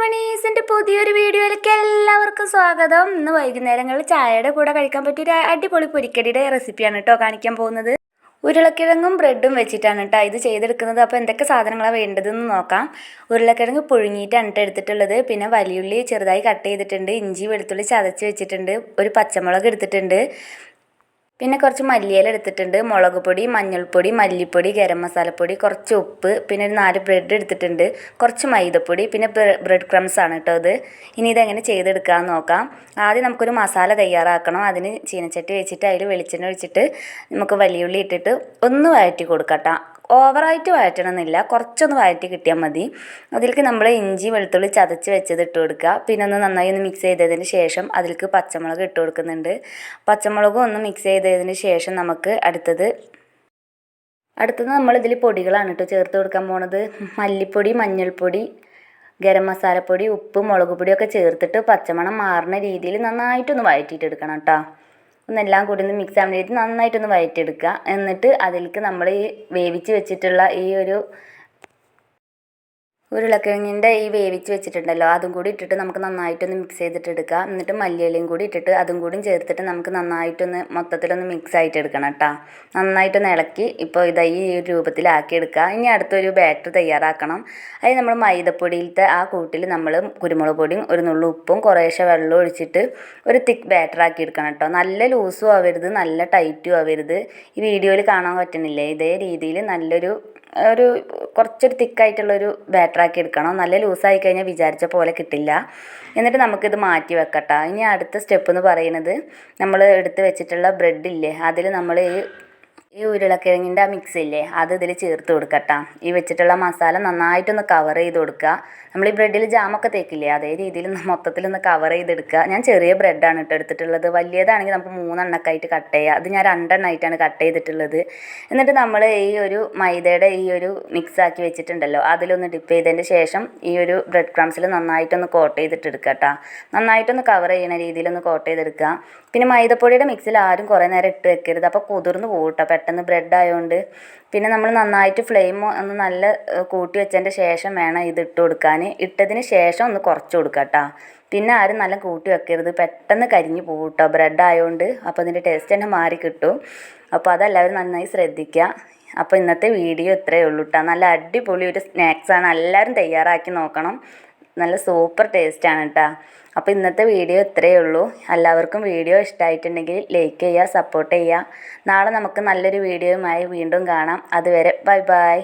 മണീസിൻ്റെ പുതിയൊരു വീഡിയോയിലേക്ക് എല്ലാവർക്കും സ്വാഗതം. ഇന്ന് വൈകുന്നേരങ്ങളിൽ ചായയുടെ കൂടെ കഴിക്കാൻ പറ്റിയൊരു അടിപൊളി പൊരിക്കടിയുടെ റെസിപ്പിയാണ് കേട്ടോ കാണിക്കാൻ പോകുന്നത്. ഉരുളക്കിഴങ്ങും ബ്രെഡും വെച്ചിട്ടാണ് കേട്ടോ ഇത് ചെയ്തെടുക്കുന്നത്. അപ്പോൾ എന്തൊക്കെ സാധനങ്ങളാണ് വേണ്ടതെന്ന് നോക്കാം. ഉരുളക്കിഴങ്ങ് പുഴുങ്ങിയിട്ടാണ് എടുത്തിട്ടുള്ളത്. പിന്നെ വലിയുള്ളി ചെറുതായി കട്ട് ചെയ്തിട്ടുണ്ട്, ഇഞ്ചി വെളുത്തുള്ളി ചതച്ച് വെച്ചിട്ടുണ്ട്, ഒരു പച്ചമുളക് എടുത്തിട്ടുണ്ട്, പിന്നെ കുറച്ച് മല്ലിയില എടുത്തിട്ടുണ്ട്, മുളക് പൊടി, മഞ്ഞൾപ്പൊടി, മല്ലിപ്പൊടി, ഗരം മസാലപ്പൊടി, കുറച്ച് ഉപ്പ്, പിന്നെ ഒരു 4 ബ്രെഡ് എടുത്തിട്ടുണ്ട്, കുറച്ച് മൈദപ്പൊടി, പിന്നെ ബ്രെഡ് ക്രംസ് ആണ് കേട്ടോ ഇത്. ഇനി ഇതെങ്ങനെ ചെയ്തെടുക്കാമെന്ന് നോക്കാം. ആദ്യം നമുക്കൊരു മസാല തയ്യാറാക്കണം. അതിന് ചീനച്ചട്ടി വെച്ചിട്ട് അതിൽ വെളിച്ചെണ്ണ ഒഴിച്ചിട്ട് നമുക്ക് വലിയുള്ളി ഇട്ടിട്ട് ഒന്ന് വഴറ്റി കൊടുക്കാം കേട്ടോ. ഓവറായിട്ട് വഴറ്റണമെന്നില്ല, കുറച്ചൊന്ന് വഴറ്റി കിട്ടിയാൽ മതി. അതിലേക്ക് നമ്മൾ ഇഞ്ചി വെളുത്തുള്ളി ചതച്ച് വെച്ചത് ഇട്ട് കൊടുക്കുക. പിന്നെ ഒന്ന് നന്നായി ഒന്ന് മിക്സ് ചെയ്തതിന് ശേഷം അതിലേക്ക് പച്ചമുളക് ഇട്ട് കൊടുക്കുന്നുണ്ട്. പച്ചമുളകും ഒന്ന് മിക്സ് ചെയ്തതിന് ശേഷം നമുക്ക് അടുത്തത് നമ്മളിതിൽ പൊടികളാണ് കേട്ടോ ചേർത്ത് കൊടുക്കാൻ പോണത്. മല്ലിപ്പൊടി, മഞ്ഞൾപ്പൊടി, ഗരം മസാലപ്പൊടി, ഉപ്പ്, മുളക് പൊടിയൊക്കെ ചേർത്തിട്ട് പച്ചമണം മാറുന്ന രീതിയിൽ നന്നായിട്ടൊന്ന് വഴറ്റിയിട്ടെടുക്കണം കേട്ടോ. ഒന്നെല്ലാം കൂടി ഒന്ന് മിക്സ് ആവാൻ വേണ്ടി നന്നായിട്ടൊന്ന് വഴറ്റിയെടുക്കുക. എന്നിട്ട് അതിലേക്ക് നമ്മൾ ഈ വേവിച്ച് വെച്ചിട്ടുള്ള ഈ ഒരു ഉരുളക്കിഴങ്ങിൻ്റെ ഈ വേവിച്ച് വെച്ചിട്ടുണ്ടല്ലോ അതും കൂടി ഇട്ടിട്ട് നമുക്ക് നന്നായിട്ടൊന്ന് മിക്സ് ചെയ്തിട്ട് എടുക്കുക. എന്നിട്ട് മല്ലിയിലയും കൂടി ഇട്ടിട്ട് അതും കൂടി ചേർത്തിട്ട് നമുക്ക് നന്നായിട്ടൊന്ന് മൊത്തത്തിലൊന്ന് മിക്സ് ആയിട്ട് എടുക്കണം കേട്ടോ. നന്നായിട്ടൊന്ന് ഇളക്കി ഇപ്പോൾ ഈ ഒരു രൂപത്തിലാക്കി എടുക്കുക. ഇനി അടുത്തൊരു ബാറ്റർ തയ്യാറാക്കണം. അതിന് നമ്മൾ മൈദപ്പൊടിയിലത്തെ ആ കൂട്ടിൽ നമ്മൾ കുരുമുളക് പൊടിയും ഒരു നുള്ളു ഉപ്പും കുറേശ്ശെ വെള്ളം ഒഴിച്ചിട്ട് ഒരു തിക്ക് ബാറ്റർ ആക്കി എടുക്കണം കേട്ടോ. നല്ല ലൂസും ആവരുത്, നല്ല ടൈറ്റും ആവരുത്. ഈ വീഡിയോയിൽ കാണാൻ പറ്റുന്നില്ലേ, ഇതേ രീതിയിൽ കുറച്ചൊരു തിക്കായിട്ടുള്ളൊരു ബാറ്ററാക്കി എടുക്കണം. നല്ല ലൂസായി കഴിഞ്ഞാൽ വിചാരിച്ച പോലെ കിട്ടില്ല. എന്നിട്ട് നമുക്കിത് മാറ്റി വെക്കട്ടോ. ഇനി അടുത്ത സ്റ്റെപ്പ് എന്ന് പറയുന്നത് നമ്മൾ എടുത്ത് വെച്ചിട്ടുള്ള ബ്രെഡില്ലേ അതിൽ നമ്മൾ ഈ ഉരുളക്കിഴങ്ങിൻ്റെ ആ മിക്സ് ഇല്ലേ അത് ഇതിൽ ചേർത്ത് കൊടുക്കട്ടോ. ഈ വെച്ചിട്ടുള്ള മസാല നന്നായിട്ടൊന്ന് കവർ ചെയ്ത് കൊടുക്കുക. നമ്മൾ ഈ ബ്രെഡിൽ ജാമൊക്കെ തേക്കില്ലേ അതേ രീതിയിൽ മൊത്തത്തിലൊന്ന് കവർ ചെയ്തെടുക്കുക. ഞാൻ ചെറിയ ബ്രെഡാണ് കേട്ടോ എടുത്തിട്ടുള്ളത്. വലിയതാണെങ്കിൽ നമുക്ക് 3 എണ്ണക്കായിട്ട് കട്ട് ചെയ്യാം. അത് ഞാൻ 2 എണ്ണമായിട്ടാണ് കട്ട് ചെയ്തിട്ടുള്ളത്. എന്നിട്ട് നമ്മൾ ഈ ഒരു മൈദയുടെ ഈ ഒരു മിക്സ് ആക്കി വെച്ചിട്ടുണ്ടല്ലോ അതിലൊന്ന് ഡിപ്പ് ചെയ്തതിന് ശേഷം ഈ ഒരു ബ്രെഡ് ക്രംസിൽ നന്നായിട്ടൊന്ന് കോട്ട് ചെയ്തിട്ട് എടുക്കുക കേട്ടോ. നന്നായിട്ടൊന്ന് കവർ ചെയ്യുന്ന രീതിയിലൊന്ന് കോട്ട് ചെയ്തെടുക്കുക. പിന്നെ മൈദപ്പൊടിയുടെ മിക്സിൽ ആരും കുറേ നേരം ഇട്ട് വെക്കരുത്, അപ്പോൾ കുതിർന്ന് പോകും കേട്ടോ പെട്ടെന്ന് ബ്രെഡ് ആയതുകൊണ്ട്. പിന്നെ നമ്മൾ നന്നായിട്ട് ഫ്ലെയിം ഒന്ന് നല്ല കൂട്ടി വെച്ചതിൻ്റെ ശേഷം വേണം ഇത് ഇട്ട് കൊടുക്കാൻ. ഇട്ടതിന് ശേഷം ഒന്ന് കുറച്ച് കൊടുക്കുക കേട്ടോ. പിന്നെ ആരും നല്ല കൂട്ടി വെക്കരുത്, പെട്ടെന്ന് കരിഞ്ഞ് പോകും കേട്ടോ ബ്രെഡ് ആയതുകൊണ്ട്. അപ്പോൾ അതിൻ്റെ ടേസ്റ്റ് തന്നെ മാറി കിട്ടും. അപ്പോൾ അതെല്ലാവരും നന്നായി ശ്രദ്ധിക്കുക. അപ്പോൾ ഇന്നത്തെ വീഡിയോ ഇത്രയേ ഉള്ളൂ കേട്ടോ. നല്ല അടിപൊളി ഒരു സ്നാക്സാണ്, എല്ലാവരും തയ്യാറാക്കി നോക്കണം. നല്ല സൂപ്പർ ടേസ്റ്റാണ് കേട്ടോ. അപ്പോൾ ഇന്നത്തെ വീഡിയോ ഇത്രയേ ഉള്ളൂ. എല്ലാവർക്കും വീഡിയോ ഇഷ്ടമായിട്ടുണ്ടെങ്കിൽ ലൈക്ക് ചെയ്യുക, സപ്പോർട്ട് ചെയ്യുക. നാളെ നമുക്ക് നല്ലൊരു വീഡിയോയുമായി വീണ്ടും കാണാം. അതുവരെ ബൈ ബൈ.